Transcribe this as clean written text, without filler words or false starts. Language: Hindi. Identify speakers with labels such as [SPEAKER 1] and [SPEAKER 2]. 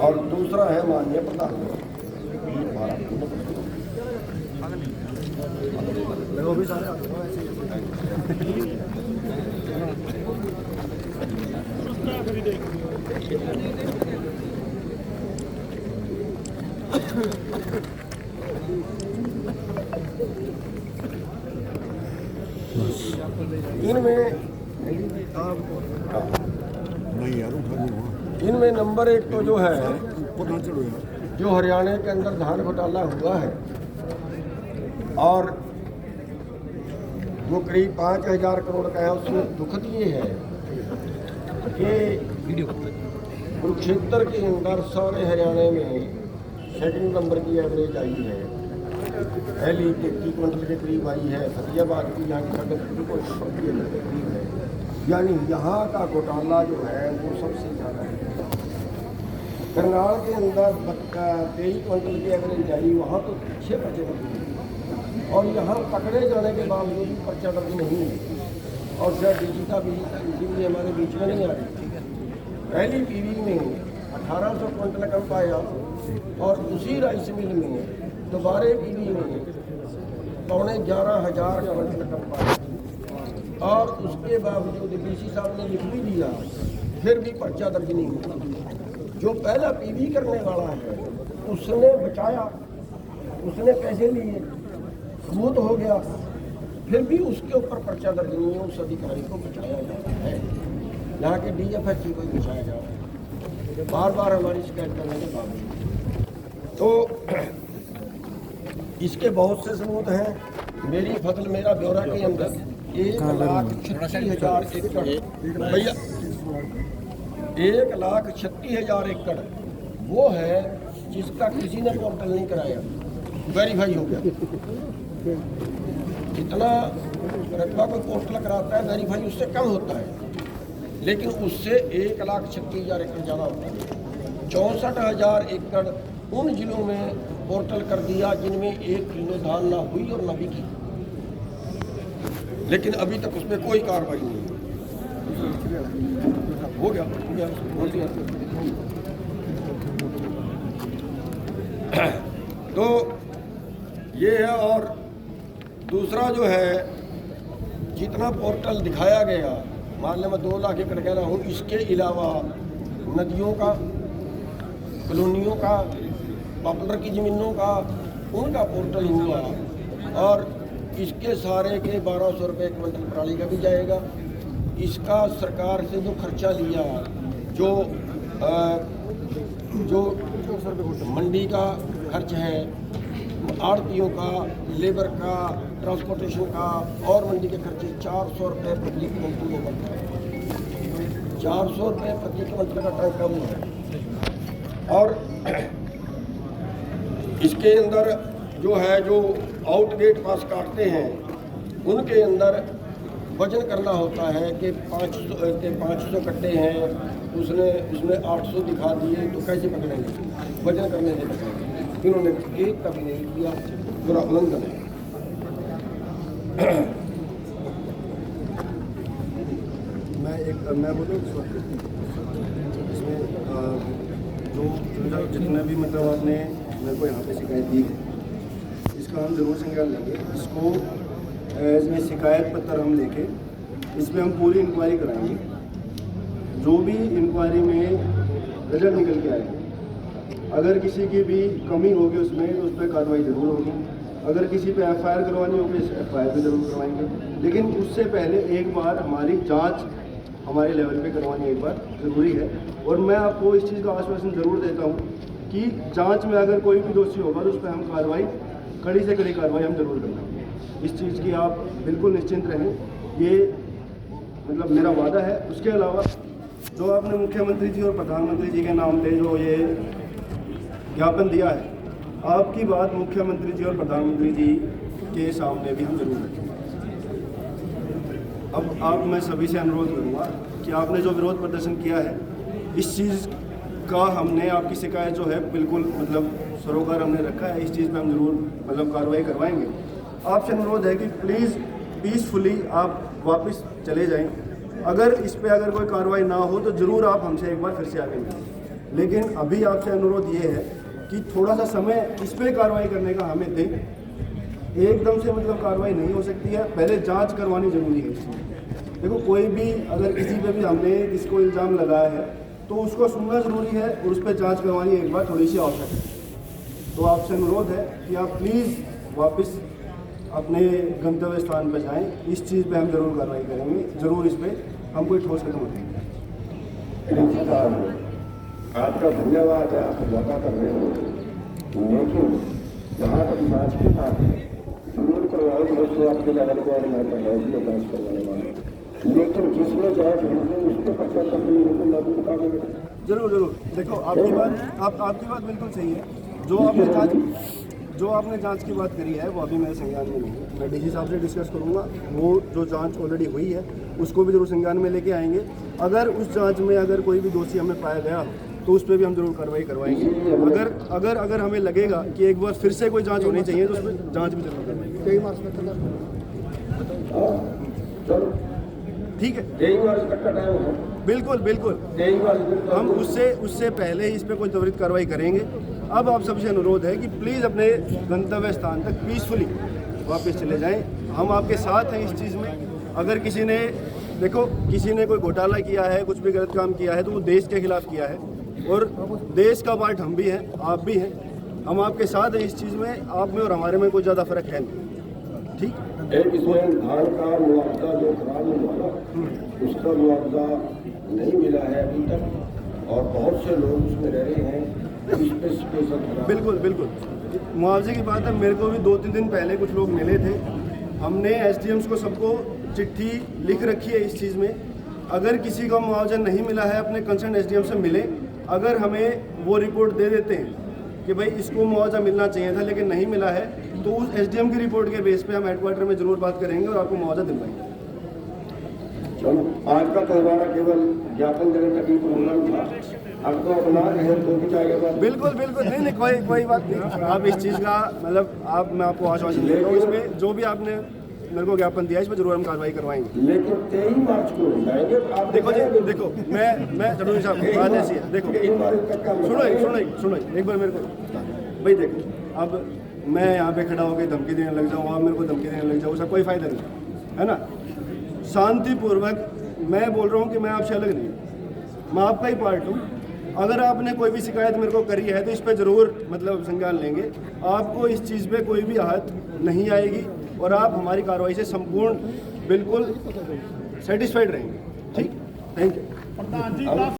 [SPEAKER 1] और दूसरा है माननीय प्रधानमंत्री। इनमें नंबर एक तो जो है, जो हरियाणा के अंदर धान घोटाला हुआ है और वो करीब 5,000 करोड़ का है, उसमें दुखद ये है कि कुरुक्षेत्र के अंदर सारे हरियाणा में सेकंड नंबर की एवरेज आई है। पहली 33 क्विंटल के करीब आई है। फतेहाबाद की यहाँ की 33 क्विंटल के करीब है। यानी यहाँ का घोटाला जो है वो सबसे ज़्यादा है। करनाल के अंदर 23 क्विंटल की एवरेज आई, वहाँ तो 6 पर्चे दर्ज और यहाँ पकड़े जाने के बावजूद भी पर्चा दर्ज नहीं है। और शायद डीजी का भी हमारे बीच में नहीं आ रही। पहली पीवी में 1800 क्विंटल कम पाया और उसी राइस मिल में दोबारा पीवी में 11,500 क्विंटल कम पाया और उसके बावजूद डीसी साहब ने लिख भी दिया, फिर भी पर्चा दर्ज नहीं हुआ। जो पहला पीवी करने वाला है उसने बचाया, उसने पैसे लिए, सबूत हो गया, फिर भी उसके ऊपर पर्चा दर्ज नहीं है। उस अधिकारी को बचाया जाता है, यहाँ के DFSC को बचाया जा रहा है बार बार हमारी शिकायत करने के बावजूद। तो इसके बहुत से सबूत हैं। मेरी फसल मेरा ब्यौरा के अंदर 1,36,000 एकड़, भैया 1,36,000 एकड़ वो है जिसका किसी ने पोर्टल नहीं कराया, वेरीफाई हो गया। जितना रकबा कोई पोर्टल कराता है वेरीफाई उससे कम होता है, लेकिन उससे 1,36,000 एकड़ ज़्यादा होता है। 64,000 एकड़ उन जिलों में पोर्टल कर दिया जिनमें 1 किलो धान ना हुई और ना बिकी, लेकिन अभी तक उसमें कोई कार्रवाई नहीं हो गया बोल दिया। तो ये है। और दूसरा जो है, जितना पोर्टल दिखाया गया, मान लें मैं 2 लाख एकड़ कह रहा हूँ, इसके अलावा नदियों का, कॉलोनियों का, पॉपुलर की ज़मीनों का, उनका पोर्टल हुआ और इसके सारे के 1,200 रुपये क्विंटल पराली का भी जाएगा। इसका सरकार से जो खर्चा लिया, जो मंडी का खर्च है, आड़तियों का, लेबर का, ट्रांसपोर्टेशन का और मंडी के खर्चे 400 रुपये प्रति क्विंटल में बनता है। 400 रुपये प्रति क्विंटल का टैंक कम है। और इसके अंदर जो है, जो आउटगेट पास काटते हैं उनके अंदर वजन करना होता है कि 500 कट्टे हैं, उसने 800 दिखा दिए, तो कैसे पकड़ेंगे? वजन करने से पकड़ेंगे। इन्होंने एक कभी नहीं किया, पूरा उल्लंघन है।
[SPEAKER 2] मैं बोलूँ इसमें जो जितने भी मतलब आपने मेरे को यहाँ पे शिकायत दी है, इसका हम ज़रूर संज्ञान लेंगे। इसको इसमें शिकायत पत्र हम लेके इस पर हम पूरी इंक्वायरी कराएंगे। जो भी इंक्वायरी में रिजल्ट निकल के आएगा, अगर किसी की भी कमी होगी उसमें तो उस पर कार्रवाई ज़रूर होगी। अगर किसी पे FIR करवानी होगी FIR भी ज़रूर करवाएंगे, लेकिन उससे पहले एक बार हमारी जांच हमारे लेवल पे करवानी एक बार ज़रूरी है। और मैं आपको इस चीज़ का आश्वासन ज़रूर देता हूँ कि जांच में अगर कोई भी दोषी होगा तो उस पर हम कार्रवाई, कड़ी से कड़ी कार्रवाई हम ज़रूर करेंगे। इस चीज़ की आप बिल्कुल निश्चिंत रहें, ये मतलब मेरा वादा है। उसके अलावा जो आपने मुख्यमंत्री जी और प्रधानमंत्री जी के नाम पे जो ये ज्ञापन दिया है, आपकी बात मुख्यमंत्री जी और प्रधानमंत्री जी के सामने भी हम जरूर रखेंगे। अब मैं सभी से अनुरोध करूँगा कि आपने जो विरोध प्रदर्शन किया है, इस चीज़ का हमने आपकी शिकायत जो है बिल्कुल मतलब सरोकार हमने रखा है। इस चीज़ पे हम जरूर मतलब कार्रवाई करवाएंगे। आपसे अनुरोध है कि प्लीज़ पीसफुली आप वापस चले जाएं। अगर इस पे अगर कोई कार्रवाई ना हो तो ज़रूर आप हमसे एक बार फिर से आगे मिलें। लेकिन अभी आपसे अनुरोध ये है कि थोड़ा सा समय इस पर कार्रवाई करने का हमें दें। एकदम से मतलब कार्रवाई नहीं हो सकती है, पहले जांच करवानी जरूरी है इसमें। देखो कोई भी अगर किसी पे भी हमने किसको इल्ज़ाम लगाया है तो उसको सुनना ज़रूरी है और उस पर जांच करवानी एक बार थोड़ी सी आवश्यक है। तो आपसे अनुरोध है कि आप प्लीज़ वापस अपने गंतव्य स्थान पर जाएं। इस चीज़ पे हम ज़रूर कार्रवाई करेंगे, ज़रूर इस पर हम कोई ठोस कदम उठाएंगे।
[SPEAKER 1] आपका धन्यवाद है, आप मौका कर रहे हो, लेकिन जहाँ तक जाँच की बात है जरूर करवाओ दोस्तों आपके लेवल को, और मैं इसमें जाँच करवाने वाला, लेकिन जिसमें जाँच होगी उसको पता करनी है लागू मुकाबले।
[SPEAKER 2] जरूर जरूर। देखो आपकी बात बिल्कुल सही है। जो आपने जांच की बात करी है वो अभी मेरे संज्ञान में नहीं है। मैं डीजी साहब से डिस्कस करूंगा, वो जो जांच ऑलरेडी हुई है उसको भी जरूर संज्ञान में लेके आएंगे। अगर उस जांच में अगर कोई भी दोषी हमें पाया गया तो उस पर भी हम जरूर कार्रवाई करवाएंगे। अगर हमें लगेगा कि एक बार फिर से कोई जांच होनी चाहिए तो उस पर जांच भी जरूर करवाएंगे। ठीक है, बिल्कुल बिल्कुल। हम उससे पहले ही इस पर कोई त्वरित कार्रवाई करेंगे। अब आप सबसे अनुरोध है कि प्लीज़ अपने गंतव्य स्थान तक पीसफुली वापस चले जाएं। हम आपके साथ हैं इस चीज़ में। अगर किसी ने कोई घोटाला किया है, कुछ भी गलत काम किया है तो वो देश के खिलाफ किया है, और देश का पार्ट हम भी हैं, आप भी हैं। हम आपके साथ हैं इस चीज़ में। आप में और हमारे में कोई ज़्यादा फर्क है नहीं। ठीक,
[SPEAKER 1] एक इसमें धान का मुआवजा जो खराब हुआ उसका मुआवजा नहीं मिला है अभी तक, और बहुत से लोग उसमें रह रहे हैं। इस पे स्पेशल
[SPEAKER 2] बिल्कुल बिल्कुल मुआवजे की बात है। मेरे को भी 2-3 दिन पहले कुछ लोग मिले थे। हमने एसडीएम्स को सबको चिट्ठी लिख रखी है इस चीज़ में। अगर किसी का मुआवजा नहीं मिला है अपने कंसर्न एसडीएम से मिले। अगर हमें वो रिपोर्ट दे देते हैं कि भाई इसको मुआवजा मिलना चाहिए था लेकिन नहीं मिला है, तो उस एसडीएम की रिपोर्ट के बेस पे हम हेडक्वार्टर में जरूर बात करेंगे और आपको मुआवजा दिलवाएंगे।
[SPEAKER 1] आज का तो हमारा केवल ज्ञापन देने तक ही प्रोग्राम था, अब तो अपना
[SPEAKER 2] बिल्कुल बिल्कुल। नहीं कोई बात नहीं। आप इस चीज़ का मतलब मैं आपको आश्वासन दे रहा हूँ, इसमें जो भी आपने मेरे को ज्ञापन दिया इस पर जरूर हम कार्रवाई करवाएंगे।
[SPEAKER 1] लेकिन 23 मार्च को जाएंगे। आप
[SPEAKER 2] देखो मैं चटोरी साहब, बात ऐसी है। देखो सुनो एक बार मेरे को भाई, देखो अब मैं यहाँ पे खड़ा होकर धमकी देने लग जाऊँ, आप मेरे को धमकी देने लग जाओ, उसका कोई फायदा नहीं है ना। शांतिपूर्वक मैं बोल रहा हूँ कि मैं आपसे अलग नहीं हूँ, मैं आपका ही पार्ट हूँ। अगर आपने कोई भी शिकायत मेरे को करी है तो इस पर ज़रूर मतलब संज्ञान लेंगे। आपको इस चीज़ पे कोई भी आहत नहीं आएगी और आप हमारी कार्रवाई से संपूर्ण बिल्कुल सेटिस्फाइड रहेंगे। ठीक, थैंक यू।